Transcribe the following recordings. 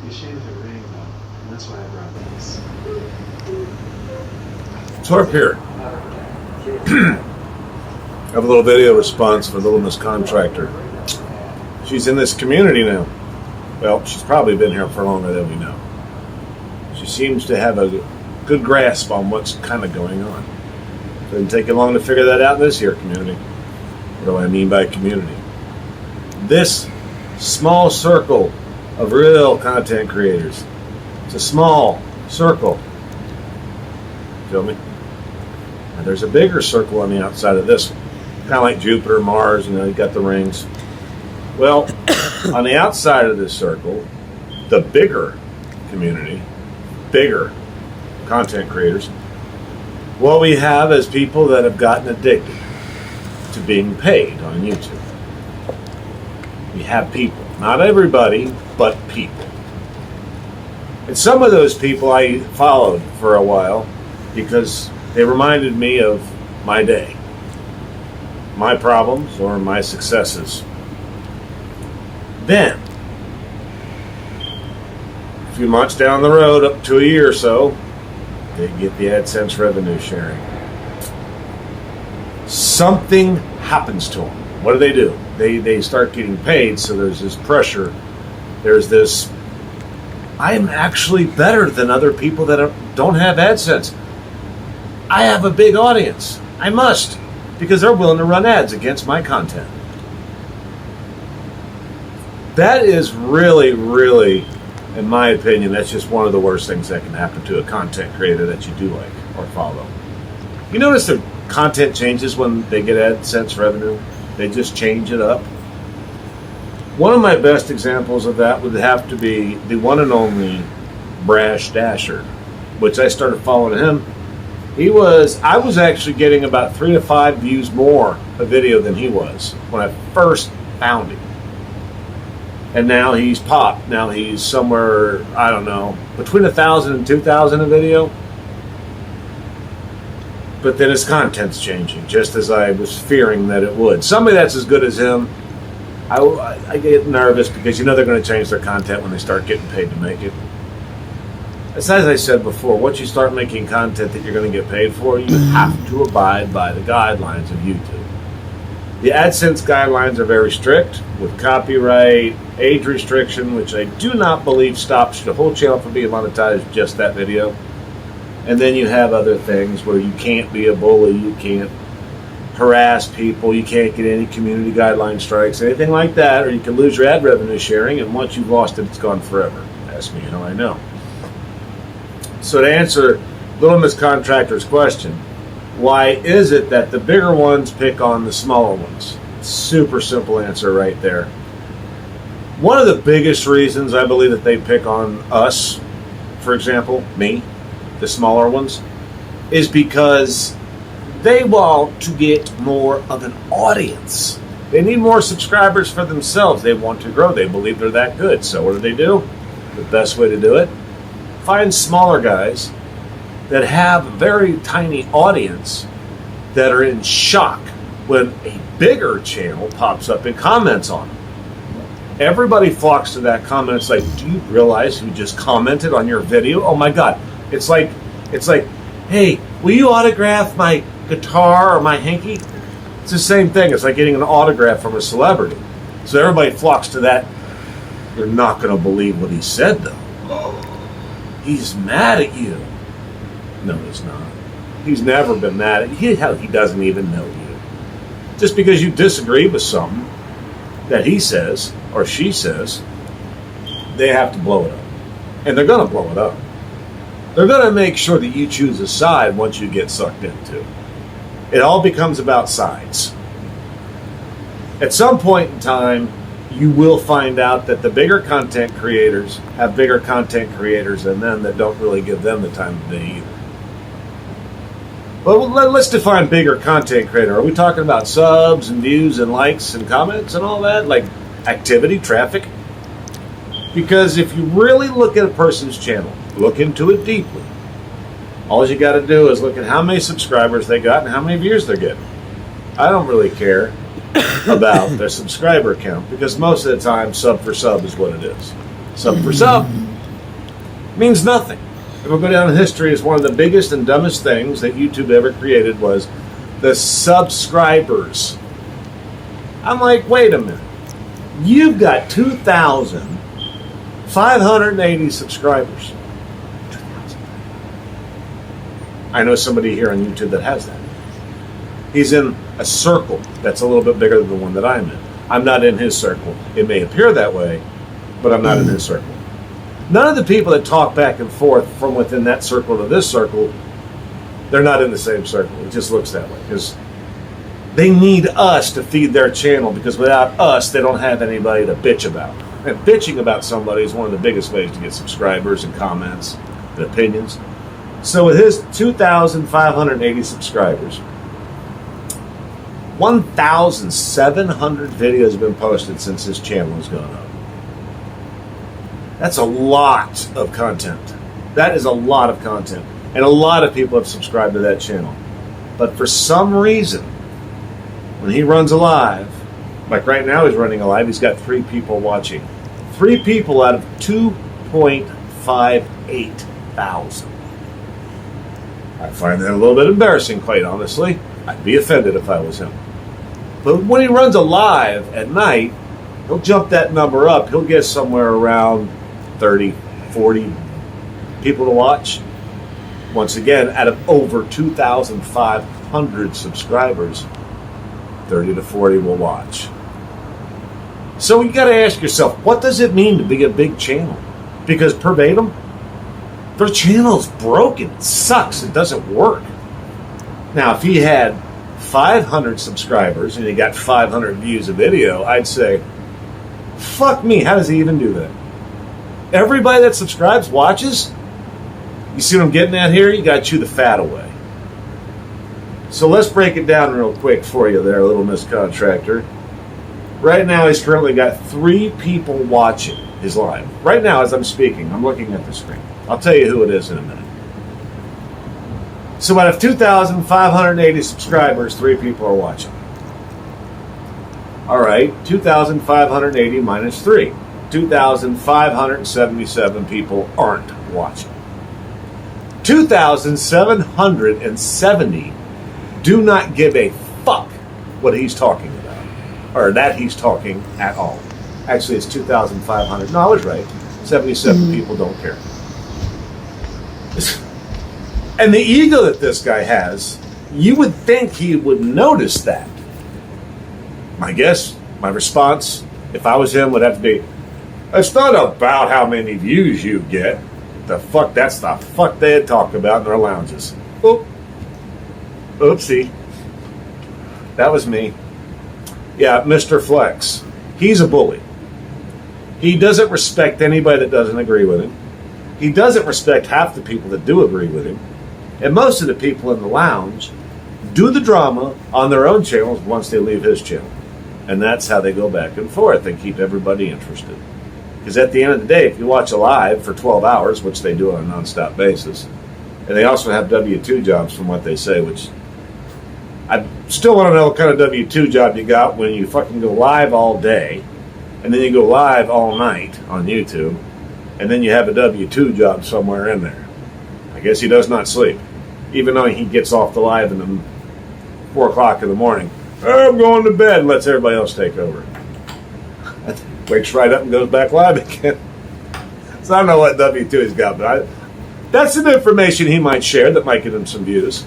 You shaved the ring though, and that's why I brought these. TORP here. I have a little video response for Little Miss Contractor. She's in this community now. Well, she's probably been here for longer than we know. She seems to have a good grasp on what's kind of going on. Didn't take you long to figure that out in this here community. What do I mean by community? This small circle of real content creators. It's a small circle. Feel me? And there's a bigger circle on the outside of this one. Kind of like Jupiter, Mars, you got the rings. Well, on the outside of this circle, the bigger community, bigger content creators, what we have is people that have gotten addicted to being paid on YouTube. We have people, not everybody, but people. And some of those people I followed for a while because they reminded me of my day, my problems, or my successes. Then, a few months down the road, up to a year or so, they get the AdSense revenue sharing. Something happens to them. What do? They start getting paid, so there's this pressure. There's this, I am actually better than other people that don't have AdSense. I have a big audience. I must, because they're willing to run ads against my content. That is really, really, in my opinion, that's just one of the worst things that can happen to a content creator that you do like or follow. You notice their content changes when they get AdSense revenue? They just change it up. One of my best examples of that would have to be the one and only Brash Dasher, which I started following him. I was actually getting about 3 to 5 views more a video than he was when I first found him. And now he's popped. Now he's somewhere, I don't know, between 1,000 and 2,000 a video. But then his content's changing, just as I was fearing that it would. Somebody that's as good as him, I get nervous because they're going to change their content when they start getting paid to make it. As I said before, once you start making content that you're going to get paid for, you have to abide by the guidelines of YouTube. The AdSense guidelines are very strict with copyright, age restriction, which I do not believe stops the whole channel from being monetized, just that video. And then you have other things where you can't be a bully, you can't harass people, you can't get any community guideline strikes, anything like that, or you can lose your ad revenue sharing, and once you've lost it, it's gone forever. Ask me how I know. So to answer Little Miss Contractor's question, why is it that the bigger ones pick on the smaller ones? Super simple answer right there. One of the biggest reasons I believe that they pick on us, for example, me, the smaller ones, is because they want to get more of an audience. They need more subscribers for themselves. They want to grow. They believe they're that good. So what do? The best way to do it? Find smaller guys that have a very tiny audience that are in shock when a bigger channel pops up and comments on them. Everybody flocks to that comment. It's like, do you realize who just commented on your video? Oh my God. It's like, hey, will you autograph my guitar or my hanky? It's the same thing. It's like getting an autograph from a celebrity. So everybody flocks to that. You're not going to believe what he said, though. He's mad at you. No, he's not. He's never been mad at you. He doesn't even know you. Just because you disagree with something that he says or she says, they have to blow it up. And they're going to blow it up. They're going to make sure that you choose a side once you get sucked into. It all becomes about sides. At some point in time, you will find out that the bigger content creators have bigger content creators than them that don't really give them the time of day either. Well, let's define bigger content creator. Are we talking about subs and views and likes and comments and all that? Like activity, traffic? Because if you really look at a person's channel, look into it deeply, all you got to do is look at how many subscribers they got and how many views they're getting. I don't really care about their subscriber count because most of the time sub for sub is what it is. Sub for sub. Means nothing. It will go down in history as one of the biggest and dumbest things that YouTube ever created was the subscribers. I'm like, wait a minute. You've got 2,580 subscribers. I know somebody here on YouTube that has that. He's in a circle that's a little bit bigger than the one that I'm in. I'm not in his circle. It may appear that way, but I'm not in his circle. None of the people that talk back and forth from within that circle to this circle, they're not in the same circle. It just looks that way because they need us to feed their channel, because without us, they don't have anybody to bitch about. And bitching about somebody is one of the biggest ways to get subscribers and comments and opinions. So with his 2,580 subscribers, 1,700 videos have been posted since his channel has gone up. That's a lot of content. That is a lot of content. And a lot of people have subscribed to that channel. But for some reason, when he runs a live, like right now he's running a live, he's got 3 people watching. 3 people out of 2.58 thousand. I find that a little bit embarrassing, quite honestly. I'd be offended if I was him. But when he runs a live at night, he'll jump that number up. He'll get somewhere around 30, 40 people to watch. Once again, out of over 2,500 subscribers, 30 to 40 will watch. So you got to ask yourself, what does it mean to be a big channel? Because verbatim, their channel's broken. It sucks. It doesn't work. Now, if he had 500 subscribers and he got 500 views a video, I'd say, fuck me, how does he even do that? Everybody that subscribes watches. You see what I'm getting at here? You got to chew the fat away. So let's break it down real quick for you there, little Miss Contractor. Right now, he's currently got 3 people watching his live. Right now, as I'm speaking, I'm looking at the screen. I'll tell you who it is in a minute. So out of 2,580 subscribers, 3 people are watching. All right, 2,580 minus 3. 2,577 people aren't watching. 2,770 do not give a fuck what he's talking about, or that he's talking at all. Actually, it's 2,500. No, I was right. 77 people don't care. And the ego that this guy has, you would think he would notice that. My guess, my response, if I was him, would have to be, it's not about how many views you get. That's the fuck they had talked about in their lounges. Oopsie. That was me. Yeah, Mr. Flex. He's a bully. He doesn't respect anybody that doesn't agree with him. He doesn't respect half the people that do agree with him. And most of the people in the lounge do the drama on their own channels once they leave his channel. And that's how they go back and forth and keep everybody interested. Because at the end of the day, if you watch a live for 12 hours, which they do on a nonstop basis, and they also have W-2 jobs from what they say, which I still want to know what kind of W-2 job you got when you fucking go live all day, and then you go live all night on YouTube, and then you have a W-2 job somewhere in there. I guess he does not sleep. Even though he gets off the live in the 4 o'clock in the morning. I'm going to bed and lets everybody else take over. Wakes right up and goes back live again. So I don't know what W-2 he's got, but that's some information he might share that might get him some views.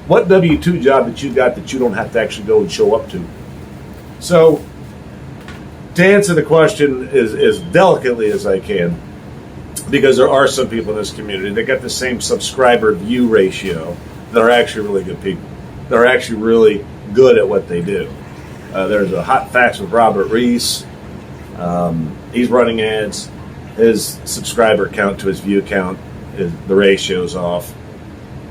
What W-2 job that you got that you don't have to actually go and show up to? So, to answer the question as delicately as I can, because there are some people in this community that got the same subscriber view ratio that are actually really good people. They're actually really good at what they do. There's a hot facts with Robert Reese. He's running ads. His subscriber count to his view count, the ratio's off.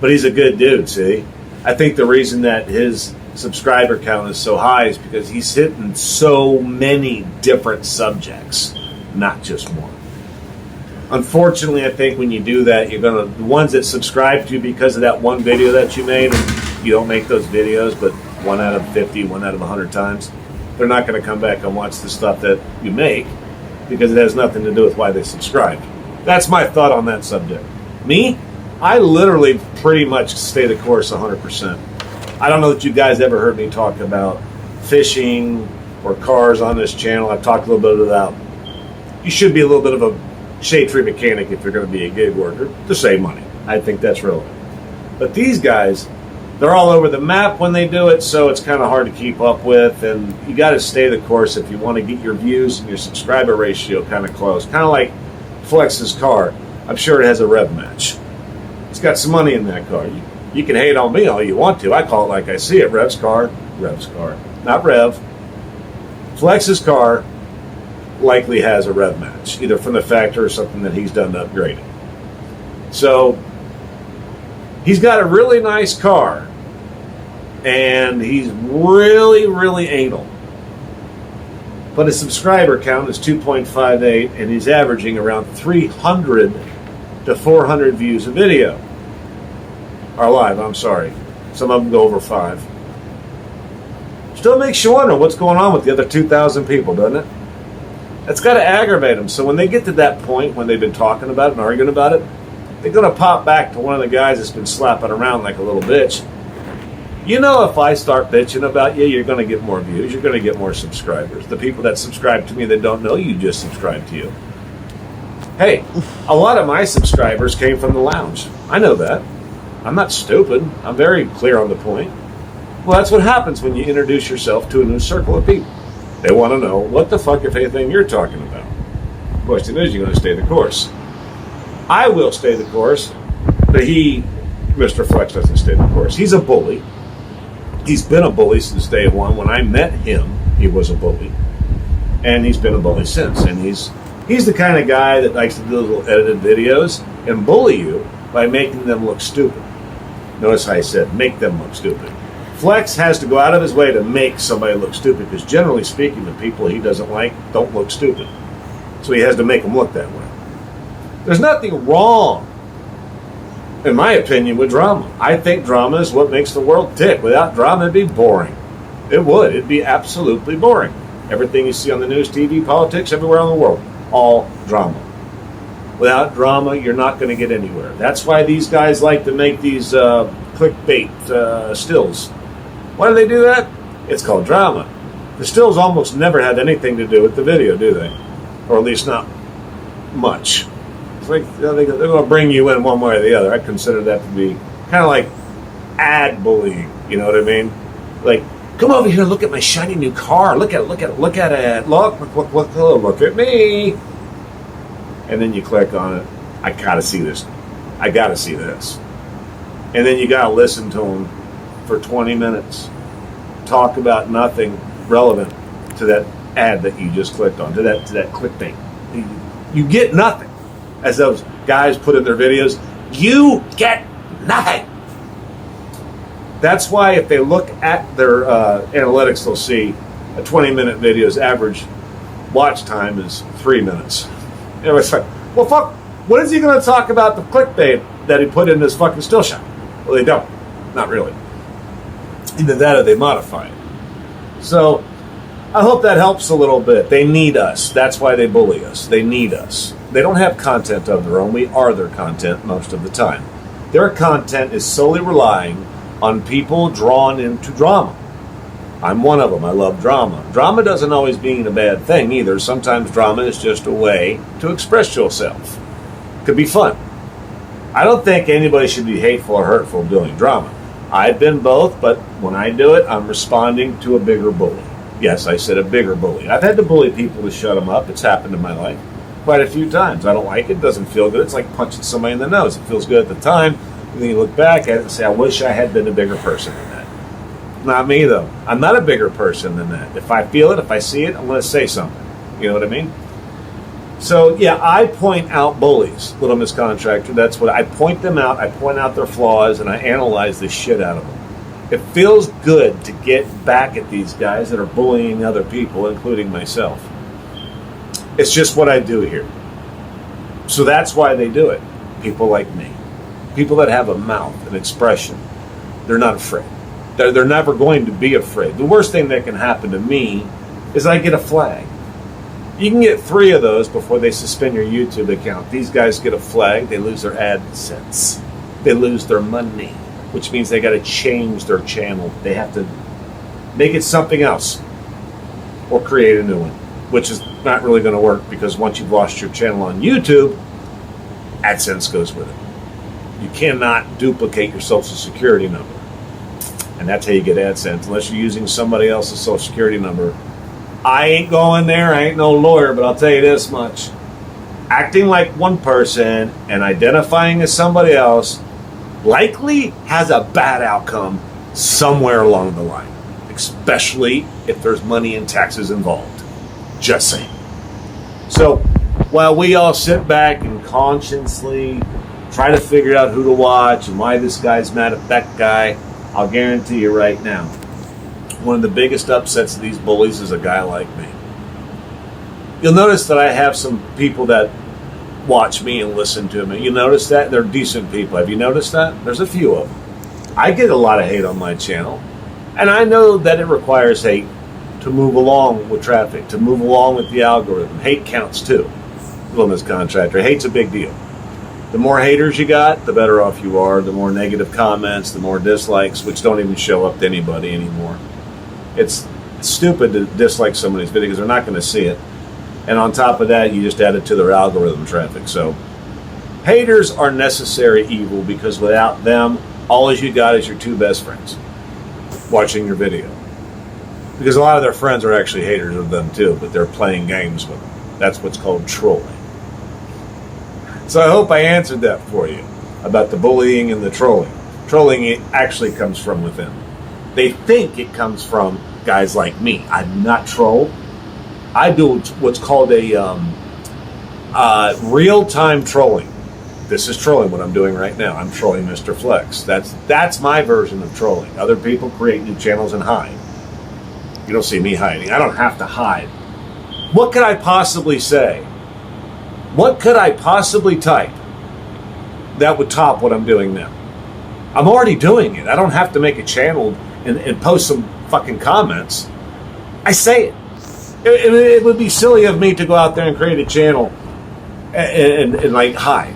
But he's a good dude, see? I think the reason that his subscriber count is so high is because he's hitting so many different subjects, not just one. Unfortunately, I think when you do that, the ones that subscribe to you because of that one video that you made, and you don't make those videos, but 1 out of 50, 1 out of 100 times, they're not going to come back and watch the stuff that you make because it has nothing to do with why they subscribed. That's my thought on that subject. Me, I literally pretty much stay the course 100%. I don't know that you guys ever heard me talk about fishing or cars on this channel. I've talked a little bit about you should be a little bit of a shade tree mechanic if you're going to be a gig worker to save money. I think that's relevant. But these guys, they're all over the map when they do it, so it's kind of hard to keep up with, and you got to stay the course if you want to get your views and your subscriber ratio kind of close. Kind of like Flex's car. I'm sure it has a rev match. It's got some money in that car. You can hate on me all you want to. I call it like I see it. Rev's car, not Rev. Flex's car likely has a rev match, either from the factory or something that he's done to upgrade it. So he's got a really nice car, and he's really, really anal. But his subscriber count is 2.58, and he's averaging around 300 to 400 views a video. Or live, I'm sorry. Some of them go over 5. Still makes you wonder what's going on with the other 2,000 people, doesn't it? That's got to aggravate them. So when they get to that point, when they've been talking about it and arguing about it, they're going to pop back to one of the guys that's been slapping around like a little bitch. You know, if I start bitching about you, you're going to get more views. You're going to get more subscribers. The people that subscribe to me that don't know you just subscribe to you. Hey, a lot of my subscribers came from the lounge. I know that. I'm not stupid. I'm very clear on the point. Well, that's what happens when you introduce yourself to a new circle of people. They want to know what the fuck, if anything, you're talking about. The question is, you're going to stay the course. I will stay the course, but Mr. Flex, doesn't stay the course. He's a bully. He's been a bully since day one. When I met him, he was a bully. And he's been a bully since. And he's the kind of guy that likes to do little edited videos and bully you by making them look stupid. Notice how I said, make them look stupid. Flex has to go out of his way to make somebody look stupid, because generally speaking, the people he doesn't like don't look stupid. So he has to make them look that way. There's nothing wrong, in my opinion, with drama. I think drama is what makes the world tick. Without drama, it'd be boring. It would. It'd be absolutely boring. Everything you see on the news, TV, politics, everywhere in the world, all drama. Without drama, you're not going to get anywhere. That's why these guys like to make these clickbait stills. Why do they do that? It's called drama. The stills almost never have anything to do with the video, do they? Or at least not much. It's like they're going to bring you in one way or the other. I consider that to be kind of like ad bullying. You know what I mean? Like, come over here, look at my shiny new car. Look at it. Look at me. And then you click on it. I gotta see this. I gotta see this. And then you gotta listen to them for 20 minutes. Talk about nothing relevant to that ad that you just clicked on, to that clickbait. You get nothing. As those guys put in their videos, you get nothing. That's why if they look at their analytics, they'll see a 20-minute video's average watch time is 3 minutes. It's like, well, fuck, what is he going to talk about the clickbait that he put in this fucking still shot? Well, they don't. Not really. Either that or they modify it. So I hope that helps a little bit. They need us. That's why they bully us. They need us. They don't have content of their own. We are their content most of the time. Their content is solely relying on people drawn into drama. I'm one of them. I love drama. Drama doesn't always mean a bad thing either. Sometimes drama is just a way to express yourself. It could be fun. I don't think anybody should be hateful or hurtful doing drama. I've been both, but when I do it, I'm responding to a bigger bully. Yes, I said a bigger bully. I've had to bully people to shut them up. It's happened in my life quite a few times. I don't like it. It doesn't feel good. It's like punching somebody in the nose. It feels good at the time. And then you look back at it and say, I wish I had been a bigger person than that. Not me, though. I'm not a bigger person than that. If I feel it, if I see it, I'm going to say something. You know what I mean? So, yeah, I point out bullies, Little Miss Contractor. That's what I point them out. I point out their flaws, and I analyze the shit out of them. It feels good to get back at these guys that are bullying other people, including myself. It's just what I do here. So that's why they do it. People like me. People that have a mouth, an expression. They're not afraid. They're never going to be afraid. The worst thing that can happen to me is I get a flag. You can get 3 of those before they suspend your YouTube account. These guys get a flag, they lose their AdSense. They lose their money, which means they got to change their channel. They have to make it something else or create a new one, which is not really going to work because once you've lost your channel on YouTube, AdSense goes with it. You cannot duplicate your social security number. And that's how you get AdSense, unless you're using somebody else's social security number. I ain't going there, I ain't no lawyer, but I'll tell you this much. Acting like one person and identifying as somebody else likely has a bad outcome somewhere along the line, especially if there's money and taxes involved. Just saying. So, while we all sit back and consciously try to figure out who to watch and why this guy's mad at that guy, I'll guarantee you right now, one of the biggest upsets of these bullies is a guy like me. You'll notice that I have some people that watch me and listen to me. You notice that? They're decent people. Have you noticed that? There's a few of them. I get a lot of hate on my channel, and I know that it requires hate to move along with traffic, to move along with the algorithm. Hate counts too. Little Miss Contractor, hate's a big deal. The more haters you got, the better off you are. The more negative comments, the more dislikes, which don't even show up to anybody anymore. It's stupid to dislike somebody's video because they're not going to see it. And on top of that, you just add it to their algorithm traffic. So haters are necessary evil because without them, all you got is your 2 best friends watching your video. Because a lot of their friends are actually haters of them too, but they're playing games with them. That's what's called trolling. So I hope I answered that for you about the bullying and the trolling. Trolling it actually comes from within. They think it comes from guys like me. I'm not troll. I do what's called a real-time trolling. This is trolling what I'm doing right now. I'm trolling Mr. Flex. That's my version of trolling. Other people create new channels and hide. You don't see me hiding. I don't have to hide. What could I possibly say? What could I possibly type that would top what I'm doing now? I'm already doing it. I don't have to make a channel and post some fucking comments. I say it. It would be silly of me to go out there and create a channel and like hide.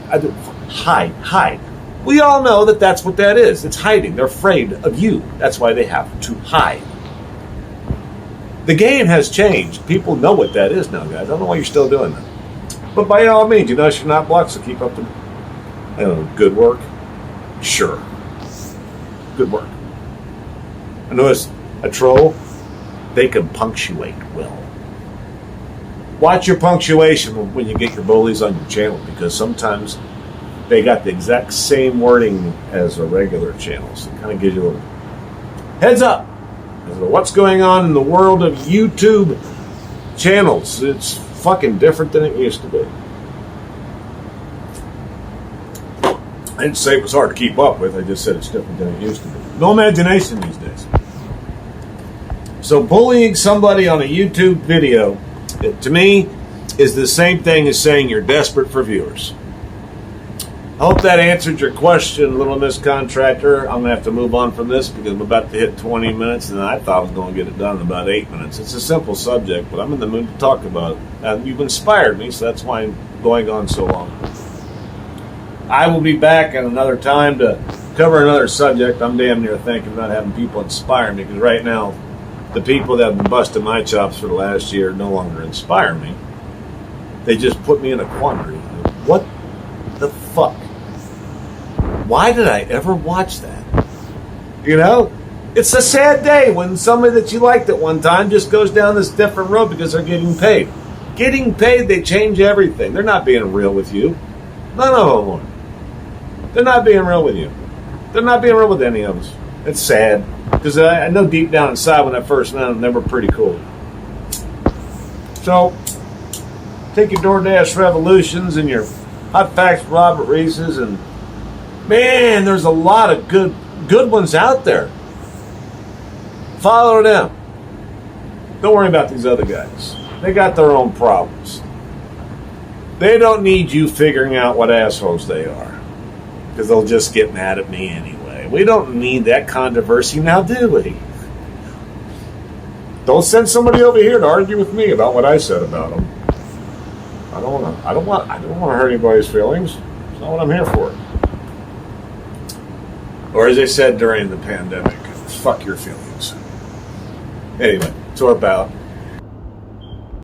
Hide. We all know that that's what that is. It's hiding. They're afraid of you. That's why they have to hide. The game has changed. People know what that is now, guys. I don't know why you're still doing that. But by all means, you notice you're not blocked, so keep up the good work. Sure. Good work. I notice a troll, they can punctuate well. Watch your punctuation when you get your bullies on your channel, because sometimes they got the exact same wording as a regular channel. So it kind of gives you a little heads up as to what's going on in the world of YouTube channels. It's fucking different than it used to be. I didn't say it was hard to keep up with. I just said it's different than it used to be. No imagination these days. So bullying somebody on a YouTube video, to me, is the same thing as saying you're desperate for viewers. I hope that answered your question, Little Miss Contractor. I'm going to have to move on from this because I'm about to hit 20 minutes, and I thought I was going to get it done in about 8 minutes. It's a simple subject, but I'm in the mood to talk about it. You've inspired me, so that's why I'm going on so long. I will be back at another time to cover another subject. I'm damn near thinking about having people inspire me, because right now, the people that have been busting my chops for the last year no longer inspire me. They just put me in a quandary. What the fuck? Why did I ever watch that? You know? It's a sad day when somebody that you liked at one time just goes down this different road because they're getting paid. Getting paid, they change everything. They're not being real with you. None of them are. They're not being real with you. They're not being real with any of us. It's sad. Because I know deep down inside when I first met them, they were pretty cool. So, take your DoorDash Revolutions and your Hot Facts Robert Reese's, and man, there's a lot of good ones out there. Follow them. Don't worry about these other guys. They got their own problems. They don't need you figuring out what assholes they are, because they'll just get mad at me anyway. We don't need that controversy now, do we? Don't send somebody over here to argue with me about what I said about them. I don't want to hurt anybody's feelings. It's not what I'm here for. Or as they said during the pandemic, fuck your feelings. Anyway, TORP out.